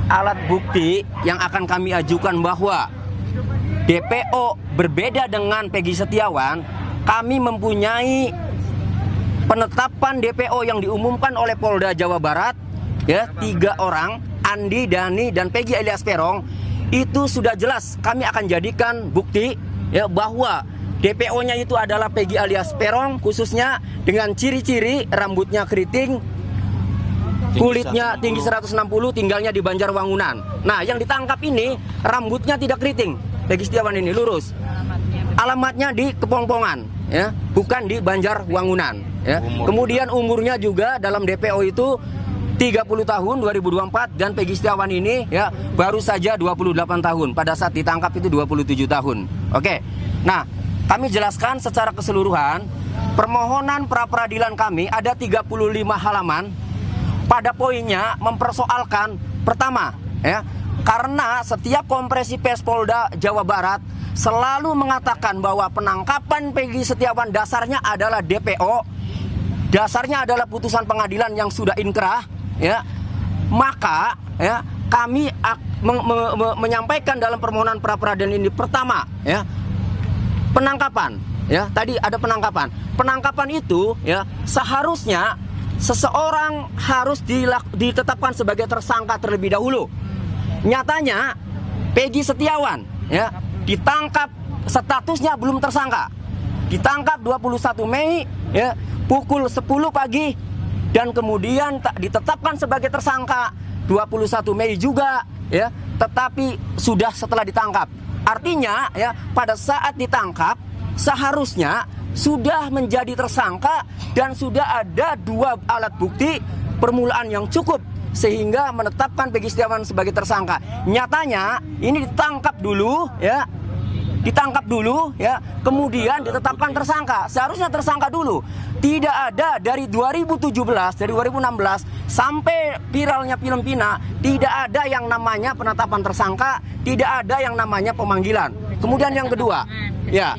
alat bukti yang akan kami ajukan bahwa DPO berbeda dengan Peggy Setiawan, kami mempunyai penetapan DPO yang diumumkan oleh Polda Jawa Barat, ya, 3 orang, Andi, Dani, dan Peggy alias Peron. Itu sudah jelas kami akan jadikan bukti, ya, bahwa DPO-nya itu adalah Peggy alias Peron, khususnya dengan ciri-ciri rambutnya keriting, kulitnya tinggi 160, tinggalnya di Banjarwangunan. Nah, yang ditangkap ini rambutnya tidak keriting, Peggy Setiawan ini lurus. Alamatnya di Kepongpongan, ya, bukan di Banjarwangunan, ya. Kemudian umurnya juga dalam DPO itu 30 tahun 2024, dan Peggy Setiawan ini, ya, baru saja 28 tahun. Pada saat ditangkap itu 27 tahun. Oke. Nah, kami jelaskan secara keseluruhan, permohonan pra-peradilan kami ada 35 halaman. Pada poinnya mempersoalkan pertama, ya, karena setiap kompresi pers Polda Jawa Barat selalu mengatakan bahwa penangkapan Peggy Setiawan dasarnya adalah DPO, dasarnya adalah putusan pengadilan yang sudah inkrah, ya, maka, ya, kami menyampaikan dalam permohonan pra-peradilan ini pertama, ya, penangkapan, ya, tadi ada penangkapan. Penangkapan itu, ya, seharusnya seseorang harus ditetapkan sebagai tersangka terlebih dahulu. Nyatanya Peggy Setiawan, ya, ditangkap statusnya belum tersangka. Ditangkap 21 Mei, ya, pukul 10 pagi, dan kemudian ditetapkan sebagai tersangka 21 Mei juga, ya, tetapi sudah setelah ditangkap. Artinya, ya, pada saat ditangkap seharusnya sudah menjadi tersangka dan sudah ada 2 alat bukti permulaan yang cukup sehingga menetapkan Peggy Setiawan sebagai tersangka. Nyatanya ini ditangkap dulu, ya, kemudian ditetapkan tersangka. Seharusnya tersangka dulu. Tidak ada dari 2017, dari 2016 sampai viralnya film Pina, tidak ada yang namanya penetapan tersangka, tidak ada yang namanya pemanggilan. Kemudian yang kedua, ya,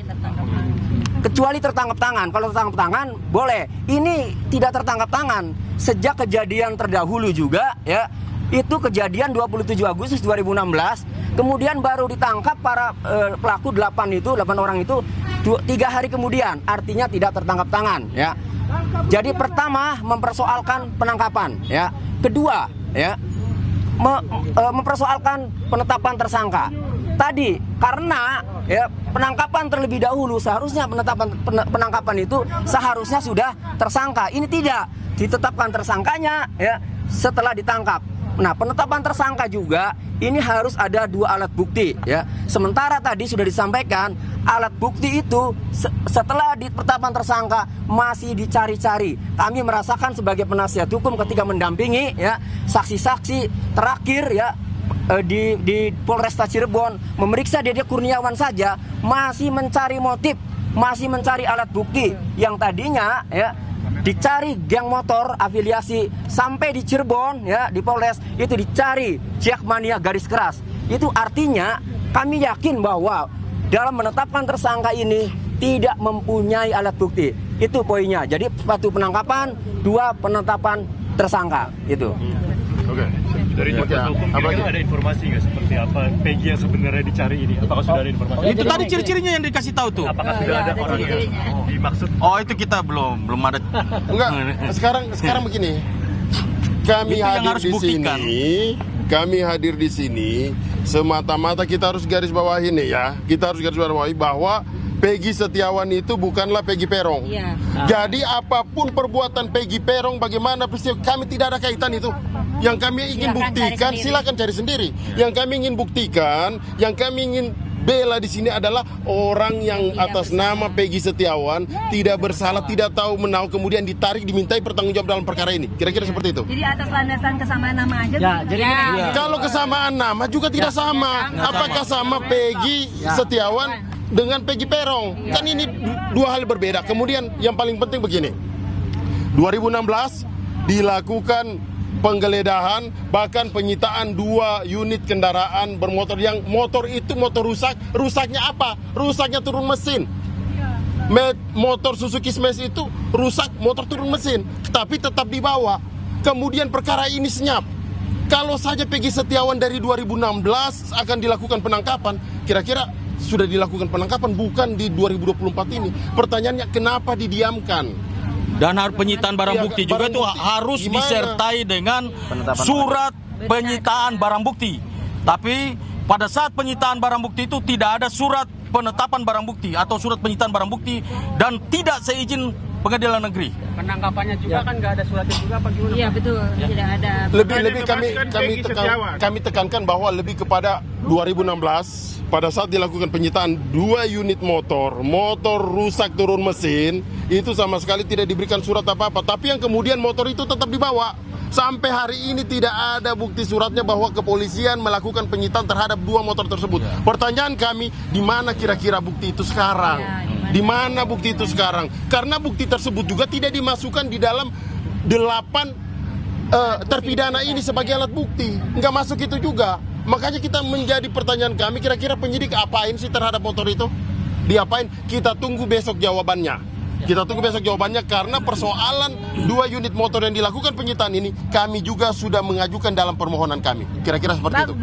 kecuali tertangkap tangan. Kalau tertangkap tangan boleh. Ini tidak tertangkap tangan. Sejak kejadian terdahulu juga, ya, itu kejadian 27 Agustus 2016. Kemudian baru ditangkap para pelaku 8 orang itu 3 hari kemudian. Artinya tidak tertangkap tangan, ya. Jadi pertama mempersoalkan penangkapan, ya. Kedua, ya, mempersoalkan penetapan tersangka. Tadi karena, ya, penangkapan terlebih dahulu, seharusnya penangkapan itu seharusnya sudah tersangka. Ini tidak ditetapkan tersangkanya, ya, setelah ditangkap. Nah, penetapan tersangka juga ini harus ada 2 alat bukti, ya. Sementara tadi sudah disampaikan alat bukti itu setelah penetapan tersangka masih dicari-cari. Kami merasakan sebagai penasihat hukum ketika mendampingi, ya, saksi-saksi terakhir, ya, di Polresta Cirebon memeriksa Dede Kurniawan saja masih mencari motif, masih mencari alat bukti yang tadinya, ya, dicari geng motor afiliasi sampai di Cirebon, ya, di Polres itu dicari Jackmania garis keras. Itu artinya kami yakin bahwa dalam menetapkan tersangka ini tidak mempunyai alat bukti. Itu poinnya. Jadi 1 penangkapan, 2 penetapan tersangka itu. Oke. Dari kuasa hukum kira-kira ada informasi nggak seperti apa Peggy yang sebenarnya dicari ini? Apakah sudah ada informasi? Itu tadi ciri-cirinya yang dikasih tahu tuh. Apakah sudah ada orang yang dimaksud? Oh, itu kita belum ada. Enggak. Sekarang begini. Kami hadir di sini semata-mata kita harus garis bawahi nih, ya. Kita harus garis bawahi bahwa Peggy Setiawan itu bukanlah Peggy Peron. Ya. Jadi apapun perbuatan Peggy Peron, bagaimana peristiwa, kami tidak ada kaitan itu. Yang kami ingin buktikan, silakan cari sendiri. Yang kami ingin buktikan, yang kami ingin bela di sini adalah orang yang atas nama Peggy Setiawan tidak bersalah, tidak tahu menahu, kemudian ditarik, dimintai pertanggungjawab dalam perkara ini. Kira-kira seperti itu. Jadi atas landasan kesamaan nama aja. Ya, jadi kalau kesamaan nama juga tidak sama. Apakah sama Peggy Setiawan dengan Peggy Peron? Kan ini 2 hal berbeda. Kemudian yang paling penting begini. 2016 dilakukan penggeledahan, bahkan penyitaan 2 unit kendaraan bermotor yang motor itu motor rusak. Rusaknya apa? Rusaknya turun mesin. Motor Suzuki Smash itu rusak, motor turun mesin, tapi tetap dibawa. Kemudian perkara ini senyap. Kalau saja Peggy Setiawan dari 2016 akan dilakukan penangkapan, kira-kira sudah dilakukan penangkapan bukan di 2024 ini. Pertanyaannya kenapa didiamkan? Dan penyitaan barang Iya, bukti juga barang itu bukti. harus Gimana? disertai dengan surat penyitaan barang bukti. Tapi pada saat penyitaan barang bukti itu tidak ada surat penetapan barang bukti atau surat penyitaan barang bukti dan tidak seizin pengadilan negeri. Penangkapannya juga kan nggak ada suratnya juga apa gimana? Iya betul, tidak ada. Lebih kami tekankan bahwa lebih kepada 2016 pada saat dilakukan penyitaan 2 unit motor rusak turun mesin, itu sama sekali tidak diberikan surat apa-apa, tapi yang kemudian motor itu tetap dibawa. Sampai hari ini tidak ada bukti suratnya bahwa kepolisian melakukan penyitaan terhadap 2 motor tersebut. Pertanyaan kami, di mana kira-kira bukti itu sekarang? Di mana bukti itu sekarang? Karena bukti tersebut juga tidak dimasukkan di dalam 8 terpidana ini sebagai alat bukti. Nggak masuk itu juga. Makanya kita menjadi pertanyaan kami, kira-kira penyidik apain sih terhadap motor itu? Diapain? Kita tunggu besok jawabannya. Kita tunggu besok jawabannya karena persoalan 2 unit motor yang dilakukan penyitaan ini kami juga sudah mengajukan dalam permohonan kami. Kira-kira seperti itu.